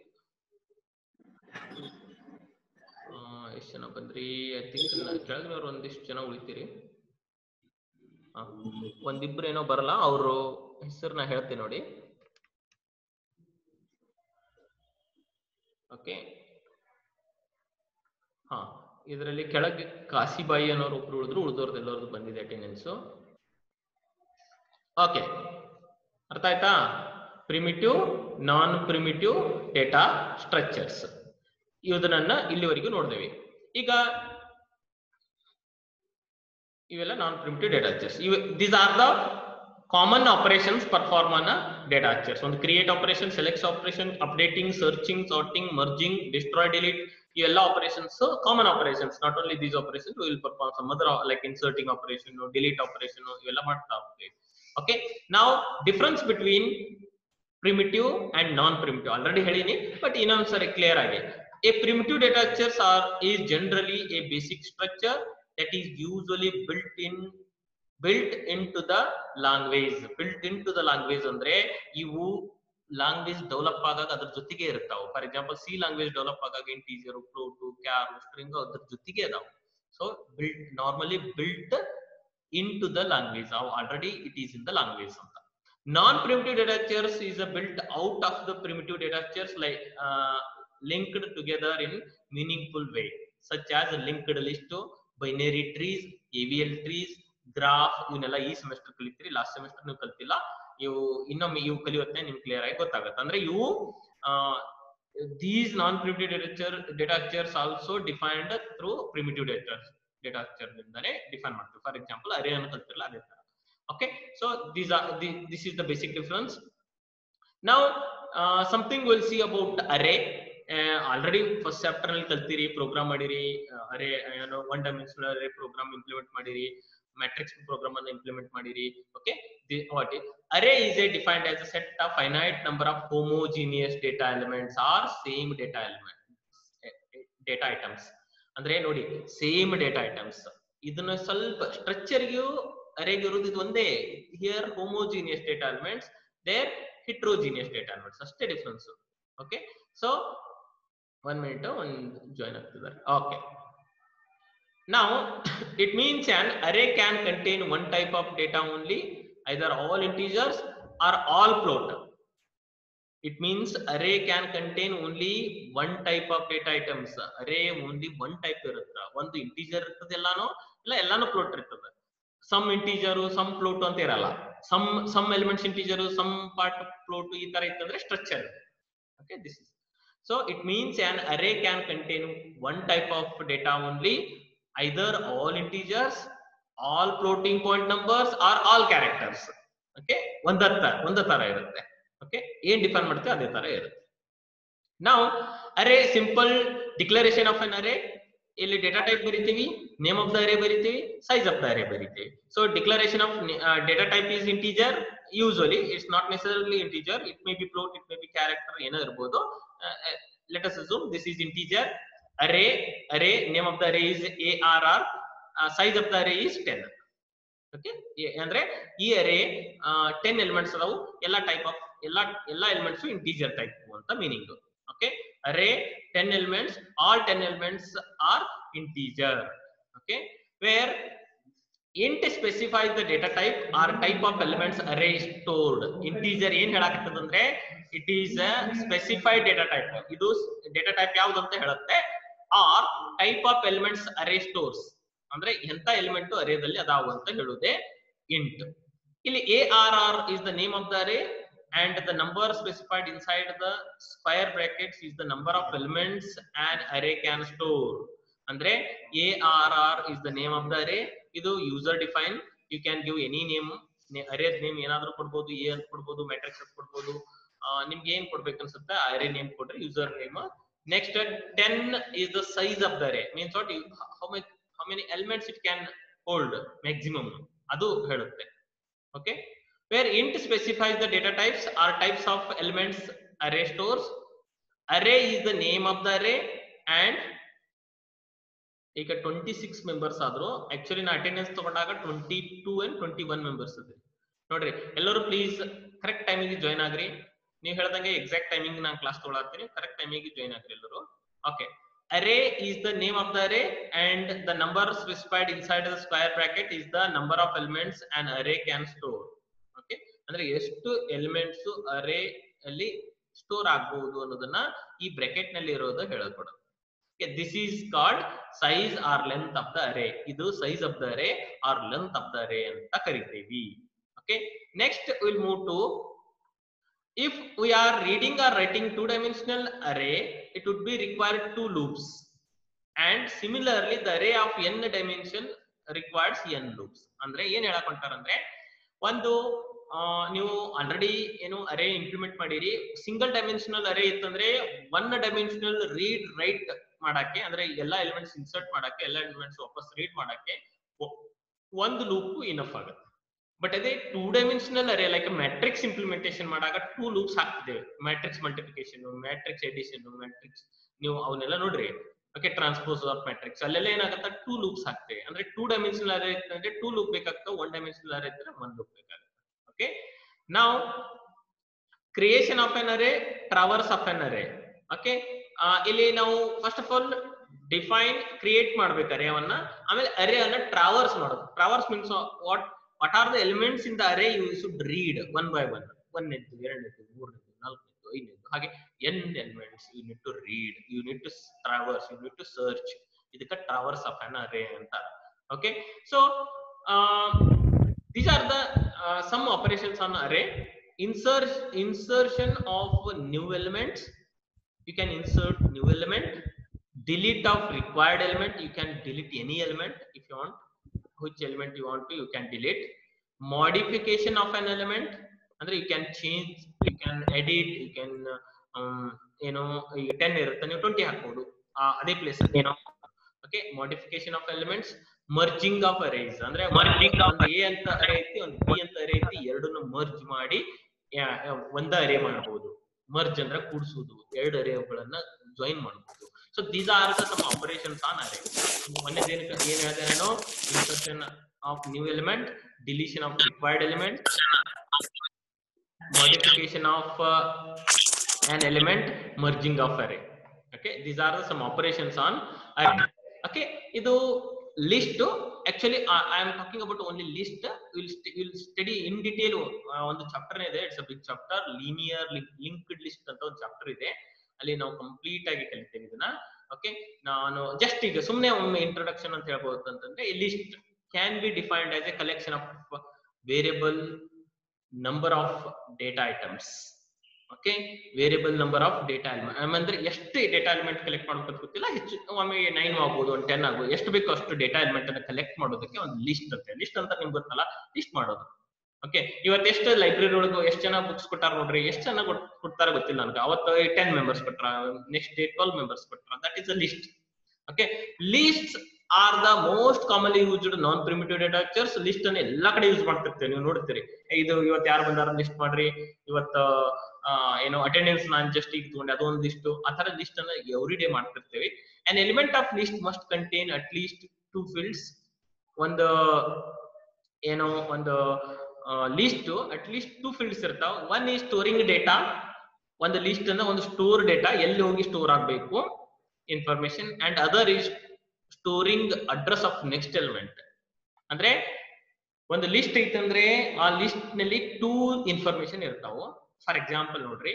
ಎಷ್ಟು ಜನ ಬಂದ್ರಿ? ಐ ಥಿಂಕ್ ಕೆಳಗಿನವ್ರು ಒಂದಿಷ್ಟು ಜನ ಉಳಿತೀರಿ. ಒಂದಿಬ್ರು ಏನೋ ಬರಲ್ಲ, ಅವರು ಹೆಸರನ್ನ ಹೇಳ್ತೀನಿ ನೋಡಿ. ಓಕೆ, ಹಾ, ಇದರಲ್ಲಿ ಕೆಳಗೆ ಕಾಶಿಬಾಯಿ ಅನ್ನೋರು ಒಬ್ರು ಉಳಿದ್ರು, ಉಳಿದವ್ರದ್ದು ಎಲ್ಲರದ್ದು ಬಂದಿದೆ ಅಟೆಂಡೆನ್ಸ್. ಓಕೆ, ಅರ್ಥ ಆಯ್ತಾ? Primitive, non primitive data structures ಇದನ್ನ ಇಲ್ಲಿವರೆಗೂ ನೋಡಿದೇವೆ. ಈಗ ಇವೆಲ್ಲ non primitive data structures. These are the common operations perform on data structures. ಒಂದು create operation, select operation, updating, searching, sorting, merging, destroy, delete, ಇವೆಲ್ಲ operations common operations. Not only these operations, will perform some other like inserting operation, delete operation, ಇವೆಲ್ಲ ಮಾಡ್ತಾ ಹೋಗ್ತೀವಿ. ಓಕೆ, ನಾವು difference between primitive and non-primitive already helini, but ಇನ್ನೊಂದ್ಸರಿ clear ಆಗಿ. A primitive data structures is generally a basic structure that is usually built into the language. Built into the language ಅಂದ್ರೆ ಇವು ಲ್ಯಾಂಗ್ವೇಜ್ ಡೆವಲಪ್ ಆಗಾಗ ಅದ್ರ ಜೊತೆಗೆ ಇರ್ತಾವೆ. For example C language develop ಆಗಾಗ ಇಂಟೀಜರ್, ಫ್ಲೋಟ್, ಕ್ಯಾರ್, ಸ್ಟ್ರಿಂಗ್ ಅದ್ರ ಜೊತೆಗೆ ಅದಾವೆ. So normally built into the language, already it is in the language ಅಂತ. Non-primitive data structures is built out of the primitive data structures, like linked together in meaningful way, such as linked list, binary trees, AVL trees, graph. ಇವನ್ನೆಲ್ಲ ಈ ಸೆಮಿಸ್ಟರ್ ಕಲಿತೀರಿ, ಲಾಸ್ಟ್ ಸೆಮಿಸ್ಟರ್ ನೀವು ಕಲ್ತಿಲ್ಲ. ಇವು ಇನ್ನೊಮ್ಮೆ ಇವು ಕಲಿಯುತ್ತೆ ನಿಮ್ಗೆ ಕ್ಲಿಯರ್ ಆಗಿ ಗೊತ್ತಾಗುತ್ತೆ. ಅಂದ್ರೆ ಇವು these non-primitive data structures also defined through primitive data structure ನಿಂದನೇ ಡಿಫೈನ್ ಮಾಡ್ತೀವಿ. ಫಾರ್ ಎಕ್ಸಾಂಪಲ್ ಅರೇ ಅನ್ನು ಕಲ್ತಿರಲ್ಲ ಅದೇ ತರ. Okay, so this is the basic difference. Now something we'll see about array. Already first chapter ನಲ್ಲಿ ಕಲ್ತಿರಿ, ಪ್ರೋಗ್ರಾಮ್ ಮಾಡಿರಿ, ಅರೇ ಏನೋ ಒನ್ ಡೈಮೆನ್ಷನಲ್ ಅರೇ ಪ್ರೋಗ್ರಾಮ್ ಇಂಪ್ಲಿಮೆಂಟ್ ಮಾಡಿರಿ, ಮ್ಯಾಟ್ರಿಕ್ಸ್ ಪ್ರೋಗ್ರಾಮ್ ಅನ್ನು ಇಂಪ್ಲಿಮೆಂಟ್ ಮಾಡಿರಿ. Okay, what is array? Is defined as a set of finite number of homogeneous data elements or same data items. ಅಂದ್ರೆ ನೋಡಿ, ಸೇಮ್ ಡೇಟಾ ಐಟಮ್ಸ್. ಇದನ್ನ ಸ್ವಲ್ಪ ಸ್ಟ್ರಕ್ಚರ್ಗೂ ಅರೇಗೆ ಇರೋದು ಇದು ಒಂದೇ. Here homogeneous data elements, there heterogeneous data elements, ಅಷ್ಟೇ ಡಿಫ್ರೆನ್ಸ್. ಓಕೆ, ಸೊ 1 minute ಒಂದು ಜಾಯಿನ್ ಆಗ್ತಿದ್ದಾರೆ. Okay, now it means an array can contain one type of data only, either all integers or all float. It means array can contain only one type of data items. Array only one type ಇರುತ್ತೆ. ಒಂದು ಇಂಟಿಜರ್ ಇರ್ತದೆ ಎಲ್ಲಾನು, ಇಲ್ಲ ಎಲ್ಲಾನು ಫ್ಲೋಟ್ ಇರ್ತದೆ. ಸಮ್ ಇಂಟಿಜರ್, ಸಮ್ ಫ್ಲೋಟ್ ಅಂತ ಇರಲ್ಲ. Some elements integer, some part float, ಈ ತರ ಇತ್ತಂದ್ರೆ structure. Okay, this is so it means an array can contain one type of data only, either all integers, all floating point numbers or all characters. Okay, ಒಂದ ತರ ಇರುತ್ತೆ. ಓಕೆ, ಏನ್ ಡಿಫೈನ್ ಮಾಡ್ತೀವಿ ಅದೇ ತರ ಇರುತ್ತೆ. ನಾವು array simple declaration of an array. ಇಲ್ಲಿ ಡೇಟಾ ಟೈಪ್ ಬರಿತೀವಿ, ನೇಮ್ ಆಫ್ ದ ಅರೇ ಬರಿತೀವಿ, ಸೈಜ್ ಆಫ್ ದ ಅರೇ ಬರಿತೀವಿ. So declaration of data type is integer. Usually it's not necessarily integer, it may be float, it may be character, ಏನೋ ಇರಬಹುದು. Let us assume this is integer. Array name of the array is ARR, size of the array is 10. Okay, ಅಂದ್ರೆ ಈ ಅರೇ 10 ಎಲಿಮೆಂಟ್ಸ್ ಅದಾವು. ಎಲ್ಲ ಟೈಪ್ ಆಫ್ ಎಲ್ಲ ಎಲಿಮೆಂಟ್ಸ್ ಇಂಟೀಜರ್ ಟೈಪ್ ಅಂತ meaning. Okay, array 10 elements, all 10 elements are integer. Okay, where int specifies the data type or type of elements array stored. Integer ಏನ್ ಹೇಳಾಕತ್ತದ ಅಂದ್ರೆ it is a specified data type. ಇದು ಡೇಟಾ ಟೈಪ್ ಯಾವುದು ಅಂತ ಹೇಳುತ್ತೆ. or type of elements array stores, ಅಂದ್ರೆ ಎಂತ ಎಲಿಮೆಂಟ್ ಅರೇದಲ್ಲಿ ಅದಾವು ಅಂತ ಹೇಳುವುದೇ int. ಇಲ್ಲಿ ARR is the name of the array and the number specified inside the square brackets is the number of elements an array can store. ಅಂದ್ರೆ ARR is the name of the array. ಇದು user define. You can give any name. Array name ಏನಾದ್ರೂ ಕೊಡ್ಬೋದು, A ಅಂತ ಕೊಡ್ಬೋದು, ಮ್ಯಾಟ್ರಿಕ್ಸ್ ಅಂತ ಕೊಡ್ಬೋದು. ನಿಮ್ಗೆ ಏನ್ ಕೊಡ್ಬೇಕು ಅನ್ಸುತ್ತೆ ಅರೇ ನೇಮ್ ಕೊಡ್ರಿ, user name. Next 10 is the size of the array. Means what, how many elements it can hold maximum, ಅದು ಹೇಳುತ್ತೆ. Okay, where int specifies the data types or types of elements array stores. Array is the name of the array and ಈಗ 26 ಮೆಂಬರ್ಸ್ ಆದ್ರು. ಆಕ್ಚುಲಿ ನಾ ಅಟೆಂಡೆನ್ಸ್ ತಗೊಂಡಾಗ 22 and 21 ಮೆಂಬರ್ಸ್ ಇದೆ ನೋಡ್ರಿ. ಎಲ್ಲರೂ ಪ್ಲೀಸ್ ಕರೆಕ್ಟ್ ಟೈಮಿಗೆ ಜಾಯ್ನ್ ಆಗ್ರಿ. ನೀವು ಹೇಳ್ದಂಗೆ ಎಕ್ಸಾಕ್ಟ್ ಟೈಮಿಂಗ್ ನಾನು ಕ್ಲಾಸ್ ತಗೊಳತ್ತೀನಿ, ಕರೆಕ್ಟ್ ಟೈಮಿಗೆ ಜಾಯಿನ್ ಆಗ್ರಿ ಎಲ್ಲರೂ. Okay, array is the name of the array and the number specified inside the square bracket is the number of elements an array can store. Okay, ಅಂದ್ರೆ ಎಷ್ಟು ಎಲಿಮೆಂಟ್ಸ್ ಅರೇ ಅಲ್ಲಿ ಸ್ಟೋರ್ ಆಗಬಹುದು ಅನ್ನೋದನ್ನ ಈ ಬ್ರಾಕೆಟ್ ನಲ್ಲಿ ಇರೋದು ಹೇಳಲ್ಪಡುತ್ತೆ. Okay, this is called size or length of the array. ಇದು size of the array or length of the array ಅಂತ ಕರಿತೀವಿ. Okay, next we'll move to, if we are reading or writing two-dimensional array, it would be required two loops, and similarly the array of n dimension requires n loops. ಅಂದ್ರೆ ಏನ್ ಹೇಳಕೊಂತಾರಂದ್ರೆ, ಒಂದು ನೀವು ಆಲ್ರೆಡಿ ಏನು ಅರೇ ಇಂಪ್ಲಿಮೆಂಟ್ ಮಾಡಿರಿ, ಸಿಂಗಲ್ ಡೈಮೆನ್ಷನಲ್ ಅರೇ ಇತ್ತಂದ್ರೆ ಒನ್ ಡೈಮೆನ್ಷನಲ್ ರೀಡ್ ರೈಟ್ ಮಾಡಕ್ಕೆ, ಅಂದ್ರೆ ಎಲ್ಲಾ ಎಲಿಮೆಂಟ್ಸ್ ಇನ್ಸರ್ಟ್ ಮಾಡಕ್ಕೆ, ಎಲ್ಲಾ ಎಲಿಮೆಂಟ್ಸ್ ವಾಪಸ್ ರೀಡ್ ಮಾಡಕ್ಕೆ ಒಂದು ಲೂಪ್ ಇನಫ್ ಆಗುತ್ತೆ. ಬಟ್ ಅದೇ two dimensional array like matrix implementation ಮಾಡಾಗ ಟೂ ಲೂಪ್ಸ್ ಹಾಕ್ತಿದ್ದೇವೆ. Matrix multiplication, matrix addition, matrix ನೀವು ಅವನ್ನೆಲ್ಲ ನೋಡ್ರಿ. ಓಕೆ, ಟ್ರಾನ್ಸ್ಪೋಸ್ ಆಫ್ ಮ್ಯಾಟ್ರಿಕ್ಸ್ ಅಲ್ಲೆಲ್ಲ ಏನಾಗುತ್ತೆ, ಟೂ ಲೂಪ್ಸ್ ಹಾಕ್ತೇವೆ. ಅಂದ್ರೆ ಟೂ ಡೈಮೆನ್ಷನಲ್ ಅರೇ ಇತ್ತಂದ್ರೆ ಟೂ ಲೂಪ್ ಬೇಕಾಗ್ತವೆ, ಒನ್ ಡೈಮೆನ್ಷನಲ್ ಅರೇ ಇದ್ರೆ ಒನ್ ಲೂಪ್ ಬೇಕಾಗುತ್ತೆ. Okay, now creation of an array, traverse of an array. Okay, ಇಲ್ಲಿ ನಾವು first of all define create ಮಾಡ್ಬೇಕು ಅರೇವನ್ನ, ಆಮೇಲೆ ಅರೇ ಅನ್ನ ಟ್ರಾವರ್ಸ್ ಮಾಡೋದು. Traverse means what are the elements in the array you should read one by one. ಒಂದನೇದು, ಎರಡನೇದು, ಮೂರನೇದು, ನಾಲ್ಕನೇದು, ಐದನೇದು, ಹಾಗೆ n elements you need to read, you need to traverse, you need to search. ಇದಕ್ಕೆ ಟ್ರಾವರ್ಸ್ ಆಫ್ ಅನ್ ಅರೇ ಅಂತ. Okay, so these are the some operations on array. Insertion of new elements, you can insert new element. Delete of required element, you can delete any element if you want, which element you want to, you can delete. Modification of an element, andre you can change, you can edit, you can you know 10 irutte ನೀವು 20 ಹಾಕಬಹುದು ಅದೇ ಪ್ಲೇಸ್ ಅಲ್ಲಿ, you know. Okay, modification of elements. Merging of arrays, ಅಂದ್ರೆ ಮರ್ಜಿಂಗ್ ಒಂದು a ಅಂತ ಅರೇ ಐತಿ, ಒಂದು b ಅಂತ ಅರೇ ಐತಿ, ಎರಡನ್ನು ಮರ್ಜ್ ಮಾಡಿ ಒಂದ ಅರೇ ಮಾಡಬಹುದು. ಮರ್ಜ್ ಅಂದ್ರೆ ಕೂಡಿಸುವುದು, ಎರಡು ಅರೇಗಳನ್ನ ಜಾಯಿನ್ ಮಾಡಬಹುದು. So these are the some operations on array. ಒಂದೇದು ಏನ್ ಹೇಳಿದೆ ನಾನು, insertion of new element, deletion of required element, modification of an element, merging of array. Okay, these are the some operations on array. Okay, idu list. Actually I am talking about only list. We'll study in detail ಒಂದು ಚಾಪ್ಟರ್ ಇದೆ, it's a big chapter, linear linked list ಅಂತ ಒಂದು ಚಾಪ್ಟರ್ ಇದೆ, ಅಲ್ಲಿ ನಾವು ಕಂಪ್ಲೀಟ್ ಆಗಿ ಕಲಿತೇವೆ ಇದನ್ನ. ಓಕೆ, ನಾನು ಜಸ್ಟ್ ಈಗ ಸುಮ್ಮನೆ ಒಮ್ಮೆ ಇಂಟ್ರೊಡಕ್ಷನ್ ಅಂತ ಹೇಳ್ಬೋದು ಅಂತಂದ್ರೆ, ಈ list can be defined as A collection of variable number of data items. Okay, variable number of data element ಅಂದ್ರೆ ಎಷ್ಟು ಡೇಟಾ ಎಲಿಮೆಂಟ್ ಕಲೆಕ್ಟ್ ಮಾಡ್ಬೇಕು ಗೊತ್ತಿಲ್ಲ, ಹೆಚ್ಚು ಒಮ್ಮೆ 9 ಆಗ್ಬೋದು, ಒಂದು 10 ಆಗ್ಬೋದು, ಎಷ್ಟು ಬೇಕೋ ಅಷ್ಟು ಡೇಟಾ ಎಲಿಮೆಂಟ್ ಅನ್ನ ಕಲೆಕ್ಟ್ ಮಾಡೋದಕ್ಕೆ ಒಂದು ಲಿಸ್ಟ್ ಅಂತ. ಲಿಸ್ಟ್ ಅಂತ ನಿಮ್ಗೆ ಗೊತ್ತಲ್ಲ, ಲಿಸ್ಟ್ ಮಾಡೋದು. ಓಕೆ, ಇವತ್ತು ಎಷ್ಟು ಲೈಬ್ರರಿ ಒಳಗೆ ಎಷ್ಟು ಜನ ಬುಕ್ಸ್ ಕೊಟ್ಟಾರ ನೋಡ್ರಿ, ಎಷ್ಟು ಜನ ಕೊಡ್ತಾರ ಗೊತ್ತಿಲ್ಲ ನನಗೆ. ಅವತ್ತು 10 ಮೆಂಬರ್ಸ್ ಕೊಟ್ರ, ನೆಕ್ಸ್ಟ್ ಡೇ 12 ಮೆಂಬರ್ಸ್ ಕೊಟ್ರ, that is a list. Okay, lists are the most commonly used non primitive data structures. List ಅನ್ನು ಎಲ್ಲಾ ಕಡೆ ಯೂಸ್ ಮಾಡ್ತಿರ್ತೇವೆ, ನೀವು ನೋಡ್ತೀರಿ. ಇದು ಇವತ್ತು ಯಾರು ಬಂದಾರ ಲಿಸ್ಟ್ ಮಾಡ್ರಿ, ಇವತ್ತು ಏನೋ ಅಟೆಂಡೆನ್ಸ್ ನಾನು ಜಸ್ಟ್ ಈಗ ತಗೊಂಡೆ ಅದೊಂದು ಲಿಸ್ಟ್, ಆ ತರ ಲಿಸ್ಟ್ ಅನ್ನ ಎವ್ರಿ ಡೇ ಮಾಡ್ತಿರ್ತೇವೆ. an element of list must contain at least 2 fields. ಒಂದು ಏನೋ ಒಂದು ಲಿಸ್ಟ್ ಅಟ್ ಲೀಸ್ಟ್ 2 ಫೀಲ್ಡ್ಸ್ ಇರ್ತಾವ. ಒನ್ ಈಸ್ ಸ್ಟೋರಿಂಗ್ ಡೇಟಾ, ಒಂದು ಲಿಸ್ಟ್ ಅನ್ನ ಒಂದು ಸ್ಟೋರ್ ಡೇಟಾ ಎಲ್ಲಿ ಹೋಗಿ ಸ್ಟೋರ್ ಆಗಬೇಕು information, and other is storing address of next element. ಅಂದ್ರೆ ಒಂದು ಲಿಸ್ಟ್ ಐತಂದ್ರೆ ಆ ಲಿಸ್ಟ್ ನಲ್ಲಿ 2 ಇನ್ಫಾರ್ಮೇಶನ್ ಇರ್ತಾವ. ಫಾರ್ ಎಕ್ಸಾಂಪಲ್ ನೋಡ್ರಿ,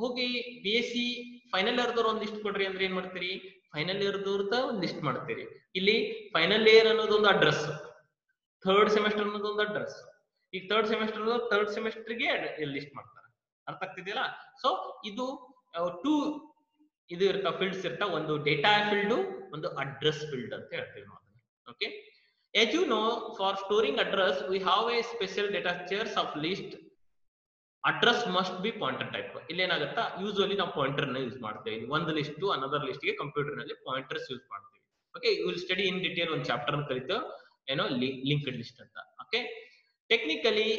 ಹೋಗಿ BSc ಫೈನಲ್ ಇಯರ್ದವ್ರು ಒಂದ್ ಲಿಸ್ಟ್ ಕೊಡ್ರಿ ಅಂದ್ರೆ ಏನ್ ಮಾಡ್ತೀರಿ, ಫೈನಲ್ ಇಯರ್ದವ್ರದ ಒಂದ್ ಲಿಸ್ಟ್ ಮಾಡ್ತೀರಿ. ಇಲ್ಲಿ ಫೈನಲ್ ಇಯರ್ ಅನ್ನೋದೊಂದು ಅಡ್ರೆಸ್, ಥರ್ಡ್ ಸೆಮಿಸ್ಟರ್ ಅನ್ನೋದೊಂದು ಅಡ್ರೆಸ್. ಈಗ ಥರ್ಡ್ ಸೆಮಿಸ್ಟರ್ಗೆ ಲಿಸ್ಟ್ ಮಾಡ್ತಾರೆ, ಅರ್ಥ ಆಗ್ತಿದೆಯಲ್ಲ. ಸೊ ಇದು 2 ಇದು ಇರ್ತಾವ, ಫೀಲ್ಡ್ಸ್ ಇರ್ತಾವ, ಒಂದು ಡೇಟಾ ಫೀಲ್ಡ್, ಒಂದು ಅಡ್ರೆಸ್ ಫೀಲ್ಡ್ ಅಂತ ಹೇಳ್ತೀವಿ ನಾವು. Okay, as you know, for storing address we have a special data structures of list. Address must be pointer type. ಇಲ್ಲಿ ಏನಾಗುತ್ತಾ, ಯೂಶುವಲಿ ನಾವು ಪಾಯಿಂಟರ್ ನ ಯೂಸ್ ಮಾಡ್ತೇವೆ. ಒಂದು ಲಿಸ್ಟ್ ಟು ಅನದರ್ ಲಿಸ್ಟ್ ಗೆ ಕಂಪ್ಯೂಟರ್ ನಲ್ಲಿ ಪಾಯಿಂಟರ್ಸ್ ಯೂಸ್ ಮಾಡ್ತೀವಿ. Okay, you will study in detail ಒಂದು ಚಾಪ್ಟರ್ ಅಂತ ಕರೀತೇವೆ, ಏನೋ ಲಿಂಕ್ಡ್ ಲಿಸ್ಟ್ ಅಂತ. Okay, technically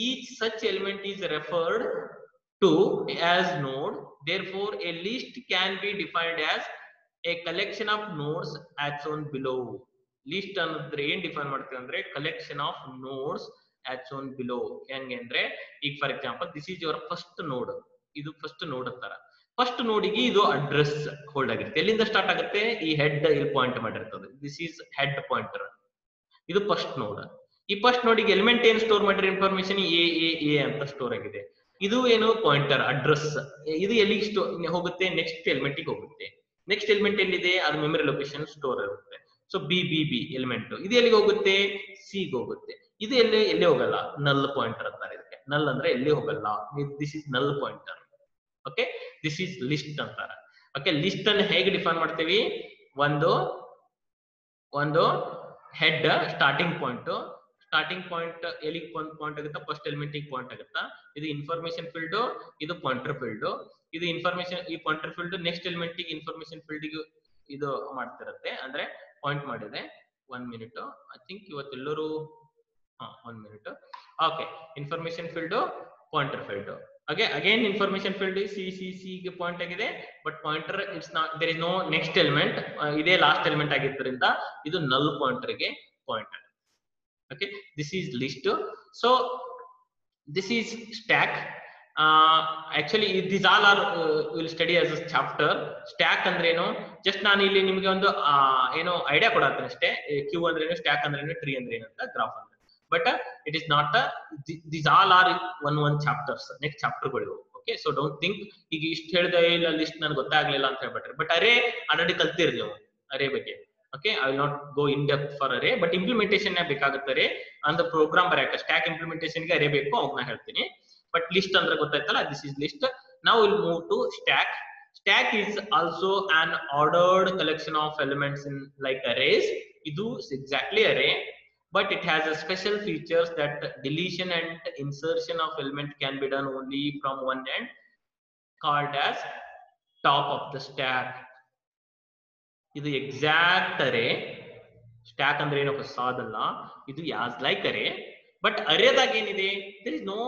each such element is referred to as node. Therefore a list can be defined as a collection of nodes as shown below. List ಅಂದ್ರೆ ಏನ್ ಡಿಫೈನ್ ಮಾಡ್ತೀವಿ ಅಂದ್ರೆ collection of notes as shown below. ಹೆಂಗೆ ಅಂದ್ರೆ ಈಗ for example this is your first ನೋಡ್, ಇದು ಫಸ್ಟ್ ನೋಡ್ ಅಂತಾರ. ಫಸ್ಟ್ ನೋಡಿಗೆ ಇದು ಅಡ್ರೆಸ್ ಹೋಲ್ಡ್ ಆಗಿರುತ್ತೆ. ಎಲ್ಲಿಂದ ಸ್ಟಾರ್ಟ್ ಆಗುತ್ತೆ? ಈ ಹೆಡ್ ಇಲ್ಲಿ ಪಾಯಿಂಟ್ ಮಾಡಿರ್ತದೆ. This is head pointer. ಇದು ಫಸ್ಟ್ ನೋಡ್. ಈ ಫಸ್ಟ್ ನೋಡಿಗೆ ಎಲಿಮೆಂಟ್ ಏನ್ ಸ್ಟೋರ್ ಮಾಡಿರೋ ಇನ್ಫಾರ್ಮೇಶನ್ ಎ ಅಂತ ಸ್ಟೋರ್ ಆಗಿದೆ. ಇದು ಏನು ಪಾಯಿಂಟರ್ ಅಡ್ರೆಸ್. ಇದು ಎಲ್ಲಿಗೆ ಹೋಗುತ್ತೆ? ನೆಕ್ಸ್ಟ್ ಎಲಿಮೆಂಟ್ ಗೆ ಹೋಗುತ್ತೆ. ನೆಕ್ಸ್ಟ್ ಎಲಿಮೆಂಟ್ ಎಲ್ಲಿದೆ? ಅದು ಮೆಮರಿ ಲೊಕೇಶನ್ ಸ್ಟೋರ್ ಇರುತ್ತೆ. ಸೊ ಬಿ ಎಲಿಮೆಂಟ್ ಇದು ಎಲ್ಲಿಗೆ ಹೋಗುತ್ತೆ? ಸಿ ಗೆ ಹೋಗುತ್ತೆ. ಇದು ಎಲ್ಲಿ ಹೋಗಲ್ಲ? ನಲ್ ಪಾಯಿಂಟರ್ ಅಂತಾರೆ ಇದಕ್ಕೆ. ನಲ್ ಅಂದ್ರೆ ಎಲ್ಲಿ ಹೋಗಲ್ಲ. This is null pointer. Okay, this is list ಅಂತಾರ. ಓಕೆ, ಲಿಸ್ಟ್ ಅನ್ನು ಹೇಗೆ ಡಿಫೈನ್ ಮಾಡ್ತೀವಿ? ಒಂದು ಹೆಡ್ ಸ್ಟಾರ್ಟಿಂಗ್ ಪಾಯಿಂಟ್ ಎಲ್ಲಿಗೆ ಪಾಯಿಂಟ್ ಆಗುತ್ತಾ? ಫಸ್ಟ್ ಎಲಿಮೆಂಟ್ ಪಾಯಿಂಟ್ ಆಗುತ್ತಾ? ಇದು ಇನ್ಫಾರ್ಮೇಶನ್ ಫೀಲ್ಡ್, ಇದು ಪಾಯಿಂಟರ್ ಫೀಲ್ಡ್. ಇದು ಇನ್ಫಾರ್ಮೇಶನ್, ಈ pointer field next element information field ಇದು ಮಾಡ್ತಿರುತ್ತೆ, ಅಂದ್ರೆ ಪಾಯಿಂಟ್ ಮಾಡಿದೆ. 1 ಮಿನಿಟ್, ಐ ಥಿಂಕ್ ಇವತ್ತೆಲ್ಲರೂ 1 minute. Okay, information field, pointer field. Again information field C ಗೆ ಪಾಯಿಂಟ್ ಆಗಿದೆ, but pointer it's not, there is no next element. ಇದೇ ಲಾಸ್ಟ್ ಎಲಿಮೆಂಟ್ ಆಗಿದ್ದರಿಂದ ಇದು ನಲ್ ಪಾಯಿಂಟರ್ ಗೆ ಪಾಯಿಂಟ್ ಆಗುತ್ತೆ. Okay, this is list. So this is stack. Actually this all are will study as a chapter. Stack ಅಂದ್ರೆ ಏನು? ಜಸ್ಟ್ ನಾನು ಇಲ್ಲಿ ನಿಮಗೆ ಒಂದು ಏನೋ ಐಡಿಯಾ ಕೊಡತ್ತೇನೆ ಅಷ್ಟೇ. ಕ್ಯೂ ಅಂದ್ರೆ ಏನು, ಸ್ಟ್ಯಾಕ್ ಅಂದ್ರೆ ಏನು, ಟ್ರೀ ಅಂದ್ರೆ ಏನು ಅಂತ, ಗ್ರಾಫ್ ಅಂದ್ರೆ. But it is not this all are one chapters, next ಚಾಪ್ಟರ್ಗಳು. ಓಕೆ, ಸೊ ಡೋಂಟ್ ಥಿಂಕ್ ಈಗ ಇಷ್ಟು ಹೇಳಿದೆ ಇಲ್ಲ ಲಿಸ್ಟ್ ನನಗೆ ಗೊತ್ತಾಗ್ಲಿಲ್ಲ ಅಂತ ಹೇಳ್ಬಿಟ್ರೆ. ಬಟ್ ಅರೇ ಆಲ್ರೆಡಿ ಕಲ್ತಿರಿ ನೀವು ಅರೇ ಬಗ್ಗೆ. Okay, I will not go in depth for array, but implementation ಬೇಕಾಗುತ್ತೆ ಅರೇ ಅಂದ ಪ್ರೋಗ್ರಾಮ್ ಬರೆಯಕ್ಕೆ. ಸ್ಟ್ಯಾಕ್ ಇಂಪ್ಲಿಮೆಂಟೇಷನ್ ಗೆ ಅರೇ ಬೇಕು, ಅವಾಗ ನಾ ಹೇಳ್ತೀನಿ. ಬಟ್ ಲಿಸ್ಟ್ ಅಂದ್ರೆ ಗೊತ್ತಾಯ್ತಲ್ಲ, this is list. Now we'll move to stack. Stack is also an ordered collection of elements in like arrays. Idu is exactly array, but it has a special features that deletion and insertion of element can be done only from one end, called as top of the stack. Idu exact array. Stack andre ಏನು ಹೊಸದಲ್ಲ, ಇದು as like array. But array ದಾಗ ಏನಿದೆ? There is no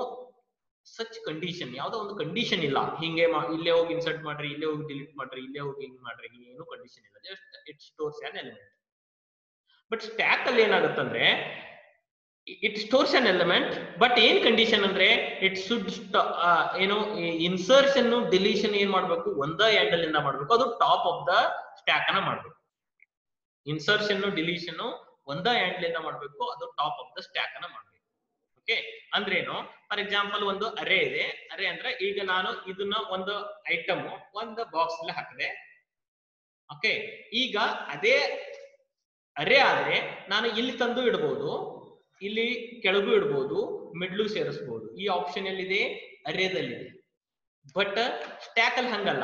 such condition. ಯಾವ್ದೋ ಒಂದು ಕಂಡೀಷನ್ ಇಲ್ಲ, ಹಿಂಗೆ ಇಲ್ಲೇ ಹೋಗಿ ಇನ್ಸರ್ಟ್ ಮಾಡ್ರಿ, ಇಲ್ಲೇ ಹೋಗಿ ಡಿಲೀಟ್ ಮಾಡ್ರಿ, ಇಲ್ಲೇ ಹೋಗಿ ಹಿಂಗ್ ಮಾಡ್ರಿ, ಏನು ಕಂಡೀಷನ್ ಇಲ್ಲ. Just it stores an element. But stack ಅಲ್ಲಿ ಏನಾಗುತ್ತಂದ್ರೆ it stores an element, but ಏನ್ ಕಂಡೀಷನ್ ಅಂದ್ರೆ ಇಟ್ ಶುಡ್ ಏನು ಇನ್ಸರ್ಷನ್ ಡಿಲೀಷನ್ ಏನ್ ಮಾಡ್ಬೇಕು? ಒಂದ ಹ್ಯಾಂಡಲ್ ಇಂದ ಮಾಡ್ಬೇಕು. ಅದು ಟಾಪ್ ಆಫ್ ದ ಸ್ಟ್ಯಾಕ್ ಅನ್ನ ಮಾಡ್ಬೇಕು. ಇನ್ಸರ್ಷನ್ ಡಿಲೀಷನ್ ಒಂದ ಹ್ಯಾಂಡಲ್ ಇಂದ ಮಾಡ್ಬೇಕು, ಅದು ಟಾಪ್ ಆಫ್ ದ ಸ್ಟ್ಯಾಕ್ ಅನ್ನ ಮಾಡ್ಬೇಕು. ಓಕೆ, ಅಂದ್ರೇನು? ಫಾರ್ ಎಕ್ಸಾಂಪಲ್ ಒಂದು ಅರೇ ಇದೆ. ಅರೇ ಅಂದ್ರೆ ಈಗ ನಾನು ಇದನ್ನ ಒಂದು ಐಟಮ್ ಒಂದು ಬಾಕ್ಸ್ ಅಲ್ಲಿ ಹಾಕಿದೆ. ಓಕೆ, ಈಗ ಅದೇ ಅರೇ ಆದ್ರೆ ನಾನು ಇಲ್ಲಿ ತಂದು ಇಡಬಹುದು, ಇಲ್ಲಿ ಕೆಳಗೂ ಇಡಬಹುದು, ಮಿಡ್ಲು ಸೇರಿಸಬಹುದು. ಈ ಆಪ್ಷನ್ ಎಲ್ಲಿದೆ? ಅರೇದಲ್ಲಿದೆ. ಬಟ್ ಸ್ಟ್ಯಾಕ್ ಅಲ್ಲಿ ಹಂಗಲ್ಲ.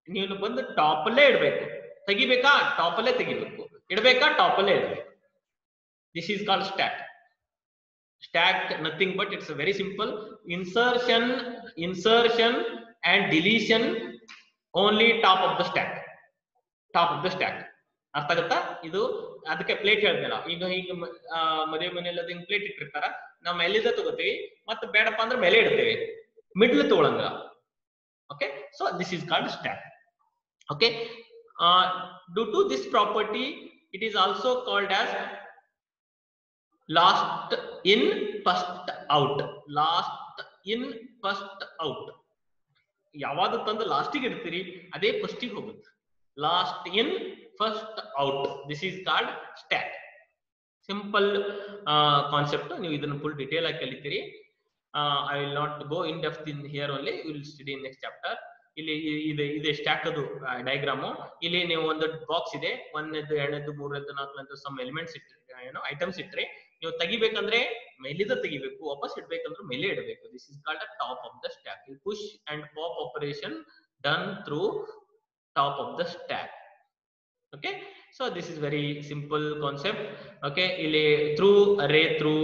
ನೀವು ಬಂದು ಟಾಪ್ ಅಲ್ಲೇ ಇಡಬೇಕು. ತೆಗಿಬೇಕಾ? ಟಾಪ್ ಅಲ್ಲೇ ತೆಗಿಬೇಕು. ಇಡಬೇಕಾ? ಟಾಪ್ ಅಲ್ಲೇ ಇಡಬೇಕು. This is called stack. Stack nothing but it's a very simple insertion and deletion only top of the stack. ಅರ್ಥ ಆಗುತ್ತಾ? ಇದು ಅದಕ್ಕೆ ಪ್ಲೇಟ್ ಹೇಳ್ದಲ್ಲ, ಈಗ ಮದುವೆ ಮನೆಯಲ್ಲಿ ಹಿಂಗ್ ಪ್ಲೇಟ್ ಇಟ್ಟಿರ್ತಾರ, ನಾವು ಮೇಲಿಂದ ತಗೋತೀವಿ, ಮತ್ತೆ ಬೇಡಪ್ಪ ಅಂದ್ರೆ ಮೇಲೆ ಇಡ್ತೇವೆ, ಮಿಡ್ಲ್ ತಗೊಳಂಗ. Okay, so this is called stack. Okay, due to this property it is also called as last in first out. Last in first out. ಯಾವಾಗ ತಂದು ಲಾಸ್ಟಿಗೆ ಇಡ್ತೀರಿ ಅದೇ ಫಸ್ಟಿಗೆ ಹೋಗುತ್ತೆ. Last in first out. This is called stack. Simple concept. ನೀವು ಇದನ್ನು ಫುಲ್ ಡೀಟೇಲ್ ಆಗಿ ಕಲಿತೀರಿ. I will not go in depth in here only, will study in next chapter. ಇಲ್ಲಿ ಇದೆ ಸ್ಟ್ಯಾಕ್ ಅದು ಡಯಾಗ್ರಾಮು. ಇಲ್ಲಿ ನೀವು ಒಂದು ಬಾಕ್ಸ್ ಇದೆ, 1ನೇದು 2ನೇದು 3ನೇದು 4ನೇದು ಸಮ್ ಎಲಿಮೆಂಟ್ಸ್ ಇಟ್ರಿ, ಏನೋ ಐಟಮ್ಸ್ ಇಟ್ರಿ. ನೀವು ತೆಗಿಬೇಕಂದ್ರೆ ಮೇಲಿಂದ ತೆಗಿಬೇಕು, ವಾಪಸ್ ಇಡ್ಬೇಕಂದ್ರೆ ಮೇಲೆ ಇಡಬೇಕು. This is called top of the stack. Push and pop operation done through top of the stack. Okay, so this is very simple concept. Okay, ಇಲ್ಲಿ ಥ್ರೂ ಅರೇ ಥ್ರೂ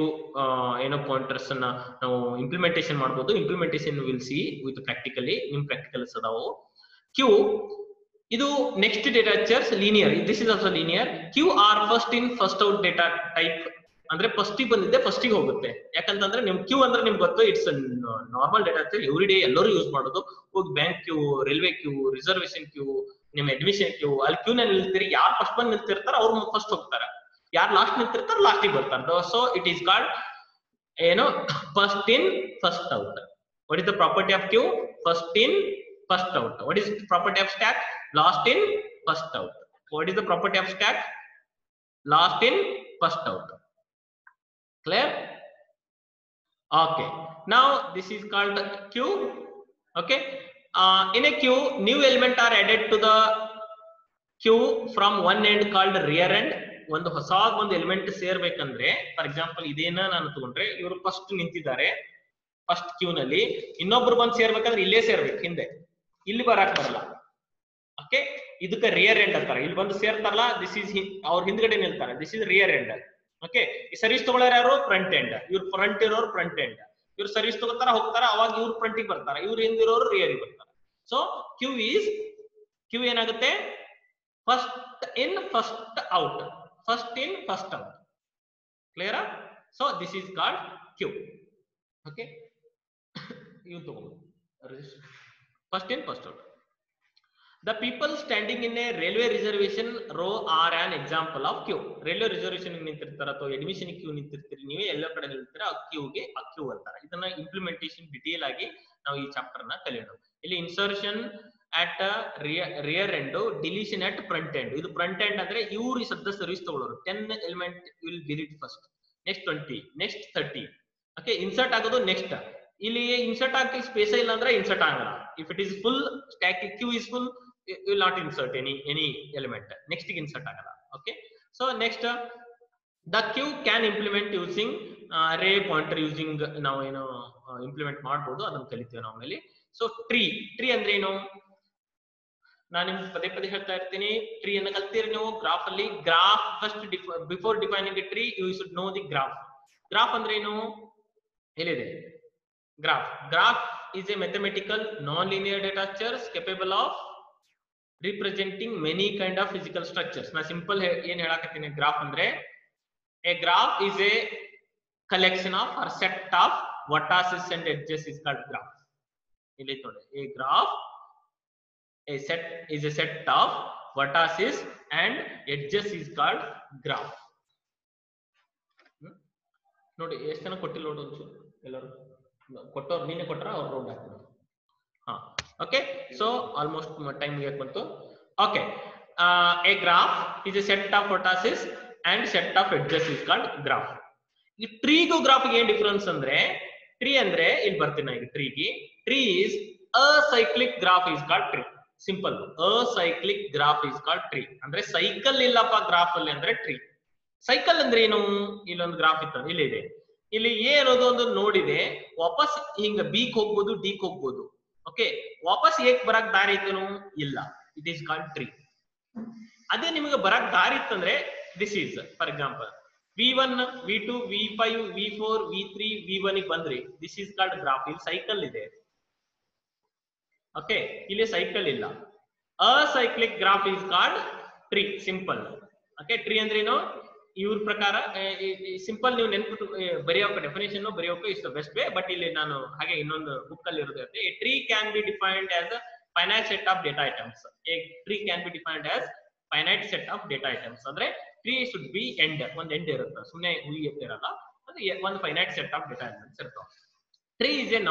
ಏನೋ ಪಾಯಿಂಟರ್ಸ್ ಅನ್ನ ನಾವು ಇಂಪ್ಲಿಮೆಂಟೇಷನ್ ಮಾಡಬಹುದು. Implementation will see with practically. ನಿಮ್ ಪ್ರಾಕ್ಟಿಕಲ್ಸ್ ಅದಾವು. ಕ್ಯೂ ಇದು next data structures linear. This is also linear. Queue are first in first out data type. ಅಂದ್ರೆ ಫಸ್ಟಿಗೆ ಬಂದಿದ್ದೆ ಫಸ್ಟಿಗೆ ಹೋಗುತ್ತೆ. ಯಾಕಂತಂದ್ರೆ ನಿಮ್ ಕ್ಯೂ ಅಂದ್ರೆ ನಿಮ್ಗೆ ಗೊತ್ತು, it's normal data structure, every day ಎಲ್ಲರೂ ಯೂಸ್ ಮಾಡೋದು. ಹೋಗಿ bank queue, railway queue, reservation queue, ನಿಮ್ ಅಡ್ಮಿಷನ್ ಕ್ಯೂ, ಅಲ್ಲಿ ಕ್ಯೂ ನಲ್ಲಿ ನಿಲ್ತೀರಿ. ಯಾರು ಫಸ್ಟ್ ಬಂದು ನಿಲ್ತಿರ್ತಾರ ಅವ್ರು ಫಸ್ಟ್ ಹೋಗ್ತಾರ, ಯಾರು ಲಾಸ್ಟ್ ನಿಲ್ತಿರ್ತಾರ ಲಾಸ್ಟಿಗೆ ಬರ್ತಾರ. ಸೊ ಇಟ್ ಈಸ್ ಕಾಲ್ಡ್ ಏನು first in first out. What is the property of queue? First in first out. What is the property of stack? Last in first out. What is the property of stack? Last in first out. Clear? Okay, now this is called queue. Okay, in a queue new element are added to the queue from one end called rear end. ಒಂದು ಹೊಸ ಒಂದು ಎಲಿಮೆಂಟ್ ಸೇರ್ಬೇಕಂದ್ರೆ ಫಾರ್ ಎಕ್ಸಾಂಪಲ್ ಇದೇನ ನಾನು ತಗೊಂಡ್ರೆ ಇವರು ಫಸ್ಟ್ ನಿಂತಿದ್ದಾರೆ ಫಸ್ಟ್ ಕ್ಯೂ ನಲ್ಲಿ, ಇನ್ನೊಬ್ರು ಬಂದು ಸೇರ್ಬೇಕಂದ್ರೆ ಇಲ್ಲೇ ಸೇರ್ಬೇಕು, ಹಿಂದೆ ಇಲ್ಲಿ ಬರಕ್ ಬರಲ್ಲ. ಓಕೆ, ಇದಕ್ಕೆ ರಿಯರ್ ಎಂಡ್ ಅಂತಾರೆ. ಇಲ್ಲಿ ಬಂದು ಸೇರ್ತಾರಲ್ಲ, ದಿಸ್ ಇಸ್ ಅವ್ರ ಹಿಂದ್ಗಡೆ ನಿಲ್ತಾರೆ, this is rear end. Okay, ಈ ಸರ್ವಿಸ್ ತಗೊಳ್ಳೋರು ಯಾರು? Front end. ಇವ್ರು ಫ್ರಂಟ್ ಇರೋರು ಫ್ರಂಟ್ ಎಂಡ್. ಇವ್ರು ಸರ್ವಿಸ್ ತಗೋತಾರ ಹೋಗ್ತಾರ, ಅವಾಗ ಇವ್ರು ಫ್ರಂಟಿಗೆ ಬರ್ತಾರೆ, ಇವ್ರು ಹಿಂದಿರೋರು ರಿಯರಿಗೆ ಬರ್ತಾರೆ. ಸೊ ಕ್ಯೂ ಏನಾಗುತ್ತೆ? First in first out, first in first out. Clear? So this is called queue. Okay, ಇವ್ ತಗೊಂಡು first in first out. The people standing in a railway reservation row are an example of queue. Railway reservation ನಿಂತಿರ್ತಾರೆ ಅಥವಾ admission queue ನಿಂತಿರ್ತೀರಿ, ನೀವೇ ಎಲ್ಲ ಕಡೆ ನಿಲ್ತೀರಾ, ಆ ಕ್ಯೂಗೆ ಆ ಕ್ಯೂ ಅಂತಾರೆ. ಇದನ್ನ ಇಂಪ್ಲಿಮೆಂಟೇಷನ್ ಡಿಟೇಲ್ ಆಗಿ ನಾವು ಈ ಚಾಪ್ಟರ್ ನ ಕಲಿಯೋಣ. ಇಲ್ಲಿ insertion at rear end, deletion at front end. ಇದು ಫ್ರಂಟ್ ಎಂಡ್ ಅಂದ್ರೆ ಇವ್ರು ಸದ್ಯ ಸರ್ವಿಸ್ ತಗೊಳ್ಳೋರು. 10 element will delete first, next 20, next 30. Okay, insert ಆಗೋದು ನೆಕ್ಸ್ಟ್. ಇಲ್ಲಿ ಇನ್ಸರ್ಟ್ ಆಗಿ ಸ್ಪೇಸ್ ಇಲ್ಲ ಅಂದ್ರೆ ಇನ್ಸರ್ಟ್ ಆಗಲ್ಲ. If it is full stack queue is full, you will not insert any element. Next insert agala. Okay, so next the queue can implement using array pointer using now implement ಮಾಡಬಹುದು, ಅದನ್ನ ಕಲಿತೀವಿ ನಾವು ಆಮೇಲೆ. ಸೊ ಟ್ರೀ ಅಂದ್ರೆ ಏನು? ನಾನು ನಿಮ್ಗೆ ಪದೇ ಪದೇ ಹೇಳ್ತಾ ಇರ್ತೀನಿ, ಟ್ರೀ ಅನ್ನ ಕಲ್ತೀರಿ ನೀವು ಗ್ರಾಫ್ ಅಲ್ಲಿ. Graph first before defining a tree you should know the graph. Graph ಅಂದ್ರೆ ಏನು? ಎಲ್ಲಿದೆ graph is a mathematical non-linear data structures capable of representing many kind of physical structures. Na simple ಏನ್ ಹೇಳಕತ್ತೀನಿ, ಗ್ರಾಫ್ ಅಂದ್ರೆ a graph is a collection of or set of vertices and edges is called graph. ಇಲ್ಲಿ ನೋಡಿ, a graph is a set of vertices and edges is called graph. ನೋಡಿ ಎಷ್ಟು ಜನ ಕೊಟ್ಟಿಲ್ಲ ನೋಡಿ, ಒಂಚೂರು ಎಲ್ಲರೂ ಕೊಟ್ಟವ್ರು ನೀನೆ ಕೊಟ್ರ ಅವ್ರು ರೌಂಡ್ ಹಾಕ್ತಾರೆ. ಹಾ, okay, so almost time ಗೆ ಬಂತು. Okay, a graph is a set of vertices and set of edges is called graph. ಈ ಟ್ರೀಗೂ ಗ್ರಾಫ್ ಗೆ ಏನ್ ಡಿಫರೆನ್ಸ್ ಅಂದ್ರೆ, ಟ್ರೀ ಅಂದ್ರೆ ಇಲ್ಲಿ ಬರ್ತೀನಿ ಈಗ ಟ್ರೀಗೆ. Tree is a cyclic graph is called tree. Simple, a cyclic graph is called tree. ಅಂದ್ರೆ ಸೈಕಲ್ ಇಲ್ಲಪ್ಪ ಗ್ರಾಫ್ ಅಲ್ಲಿ ಅಂದ್ರೆ ಟ್ರೀ. ಸೈಕಲ್ ಅಂದ್ರೆ ಏನು? ಇಲ್ಲೊಂದು ಗ್ರಾಫ್ ಇತ್ತು, ಇಲ್ಲಿ ಇದೆ, ಇಲ್ಲಿ ಎ ಅನ್ನೋದು ಒಂದು ನೋಡಿದೆ, ವಾಪಸ್ ಹಿಂಗ ಬಿಗ್ ಹೋಗ್ಬೋದು, ಡಿಗ್ ಹೋಗ್ಬೋದು. ಓಕೆ, ವಾಪಸ್ ಏಕ್ ಬರಕ್ ದಾರಿ ಇತ್ತು ಇಲ್ಲ, ಇಟ್ ಈಸ್ ಕಾಲ್ಡ್ ಟ್ರೀ. ಅದೇ ನಿಮಗೆ ಬರಕ್ ದಾರಿ ಇತ್ತಂದ್ರೆ this is for example V1, V2, V5, V4, V3, V1 ಗೆ ಬಂದ್ರಿ, ದಿಸ್ ಈಸ್ ಕಾಲ್ಡ್ ಗ್ರಾಫ್. ಇಲ್ಲಿ ಸೈಕಲ್ ಇದೆ. ಓಕೆ, ಇಲ್ಲಿ ಸೈಕಲ್ ಇಲ್ಲ. Acyclic graph is called tree. Simple. Okay, tree ಅಂದ್ರೆ ಏನು? ಇವ್ರ ಪ್ರಕಾರ ಸಿಂಪಲ್ ನೀವು ನೆನ್ಪಿಟ್ಟು ಬರೆಯೋಕೆ ಡೆಫಿನೇಷನ್ ಬರೆಯೋಕೆ is the best way. But ಇಲ್ಲಿ ನಾನು ಹಾಗೆ ಇನ್ನೊಂದು ಬುಕ್ ಅಲ್ಲಿ ಇರುತ್ತೆ, a tree can be defined as a finite set of data items. A tree can be defined as finite set of data items. ಅಂದ್ರೆ ಟ್ರೀ ಶುಡ್ ಬಿ ಎಂಡ್, ಒಂದು ಎಂಡ್ ಇರುತ್ತೆ, ಸುಮ್ಮನೆ ಹುಯಿ ಇರಲ್ಲ, ಅದು ಒಂದು finite set of data items ಇರ್ತಾವೆ. Tree is a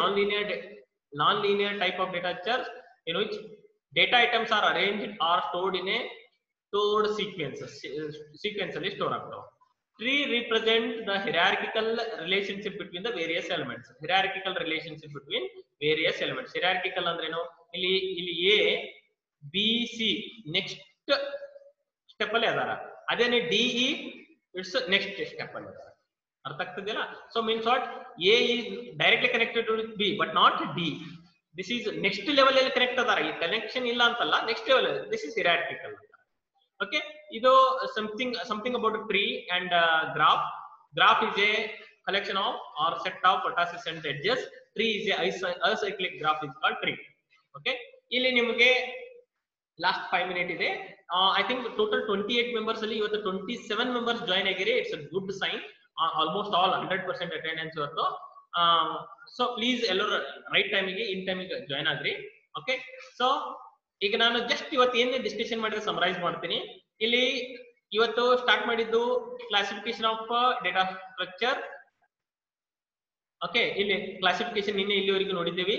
non-linear type of data structure in which data items are arranged or stored in a stored sequence ಅಲ್ಲಿ ಸ್ಟೋರ್ ಆಗ್ತಾವೆ. Tree represent the hierarchical relationship between the various elements. Hierarchical relationship between various elements. Hierarchical ಅಂದ್ರೆ ಏನು? ಇಲ್ಲಿ A B C next step ಅಲ್ಲಿ ಅದಾರ, ಅದೇನೆ D E it's next step ಅಲ್ಲಿ ಅದಾರ. ಅರ್ಥ ಆಗ್ತದಲ್ಲ? So means what, A is directly connected to B but not D. This is next level ಅಲ್ಲಿ ಕನೆಕ್ಟ್ ಅದಾರ. ಈ ಕನೆಕ್ಷನ್ ಇಲ್ಲ ಅಂತಲ್ಲ, next level. This is hierarchical. Okay, ido something about a tree and graph is a collection of or set of vertices and edges. Tree is a acyclic graph is called tree. Okay, ಇಲ್ಲಿ ನಿಮಗೆ last 5 minutes ಇದೆ. I think total 28 members ಅಲ್ಲಿ ಇವತ್ತು 27 members join ಆಗಿರಿ. It's a good sign. Almost all 100% attendance ಇವತ್ತು. So please ಎಲ್ಲರೂ ರೈಟ್ ಟೈಮಿಗೆ ಇನ್ ಟೈಮಿಗೆ ಜಾಯಿನ್ ಆಗ್ರಿ. ಓಕೆ, ಸೊ ಈಗ ನಾನು ಜಸ್ಟ್ ಇವತ್ತು ಏನೇ ಡಿಸ್ಕಷನ್ ಮಾಡಿದ್ರೆ ಸಮರೈಸ್ ಮಾಡ್ತೀನಿ. ಇಲ್ಲಿ ಇವತ್ತು ಸ್ಟಾರ್ಟ್ ಮಾಡಿದ್ದು classification of data structure, okay, ಇಲ್ಲಿ ಕ್ಲಾಸಿಫಿಕೇಶನ್ ನಿನ್ನೆ ಇಲ್ಲಿವರೆಗೂ ನೋಡಿದ್ದೇವೆ.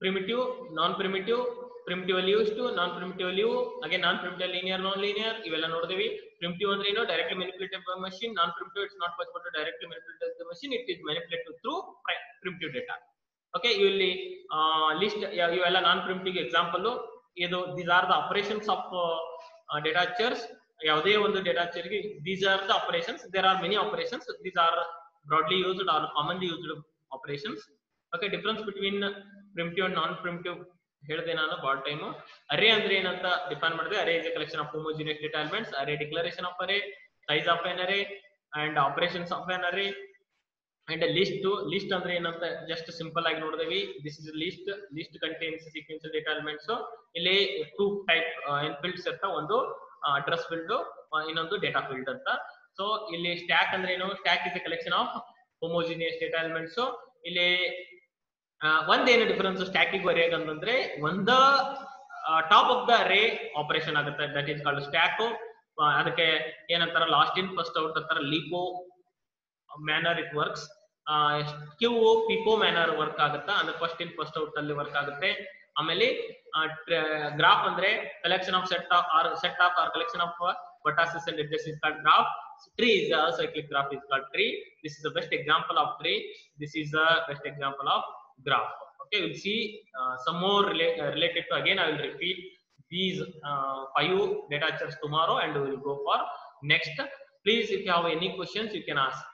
ಪ್ರಿಮಿಟಿವ್, ನಾನ್ ಪ್ರಿಮಿಟಿವ್, ಪ್ರಿಮಿಟಿವ್ ಅಲ್ಲಿ ಯೂಸ್ ಟು, ನಾನ್ ಪ್ರಿಮಿಟಿವ್ ಅಲ್ಲಿ ಹಾಗೆ non primitive, linear, non linear ಇವೆಲ್ಲ ನೋಡಿದೇವಿ. ಪ್ರಿಮಿಟಿವ್ ಅಂದ್ರೆ ಏನು? Directly manipulated by machine. Non primitive it's not possible to directly manipulate the machine, it is manipulated through primitive data. Okay, ಇಲ್ಲಿ ಲಿಸ್ಟ್ ಇವೆಲ್ಲ ನಾನ್ ಪ್ರಿಮಿಟಿವ್ ಎಕ್ಸಾಂಪಲ್. ಇದು these are the operations of data structures. ಯಾವುದೇ ಒಂದು ಡೇಟಾ ಸ್ಟ್ರಕ್ಚರ್ಗೆ these are the operations. There are many operations. These are broadly used or commonly used operations. Okay, difference between primitive and non primitive ಹೇಳಿದೆ ನಾನು ಬಾಳ್ ಟೈಮ್. ಅರೇ ಅಂದ್ರೆ ಏನಂತ ಡಿಫೈನ್ ಮಾಡಿದೆ. Array is a collection of homogeneous data elements. Array declaration of array, size of an array and operations of an array. And list ಅಂದ್ರೆ ಏನಂತ ಜಸ್ಟ್ ಸಿಂಪಲ್ ಆಗಿ ನೋಡಿದೇವಿ. This is list contains sequential data elements. ಇಲ್ಲಿ ಟೂ ಟೈಪ್ ಫೀಲ್ಡ್ಸ್ ಇರ್ತಾವ, ಒಂದು ಅಡ್ರೆಸ್ ಫೀಲ್ಡ್, ಇನ್ನೊಂದು ಡೇಟಾ ಫೀಲ್ಡ್ ಅಂತ. ಸೊ ಇಲ್ಲಿ ಸ್ಟ್ಯಾಕ್ ಅಂದ್ರೆ ಏನು? Stack is a collection of homogeneous data elements. ಇಲ್ಲಿ ಒಂದೇನು ಡಿಫರೆನ್ಸ್ ಸ್ಟ್ಯಾಕಿಗೆ ಬರೆಯೋಕೆ ಅಂತಂದ್ರೆ, ಒಂದ top of the array operation ಆಗುತ್ತೆ, ದಟ್ ಈಸ್ ಕಾಲ್ಡ್ ಸ್ಟ್ಯಾಕ್. ಅದಕ್ಕೆ ಏನಂತಾರ, ಲಾಸ್ಟ್ ಇನ್ ಫಸ್ಟ್ ಔಟ್ ಅಂತಾರ, LIFO manner it works. Queue FIFO manner work ಆಗುತ್ತಾ, ಅಂದ್ರೆ ಫಸ್ಟ್ ಇನ್ ಫಸ್ಟ್ ಔಟ್ ಅಲ್ಲಿ ವರ್ಕ್ ಆಗುತ್ತೆ. ಆಮೇಲೆ ಗ್ರಾಫ್ ಅಂದ್ರೆ collection of set of or collection of vertices and edges is called graph. Tree is a cyclic graph is called tree. This is the best example of tree. This is the best example of graph. Okay, we'll see some more related to, again I will repeat these 5 data structures tomorrow and we will go for next. Please, if you have any questions you can ask.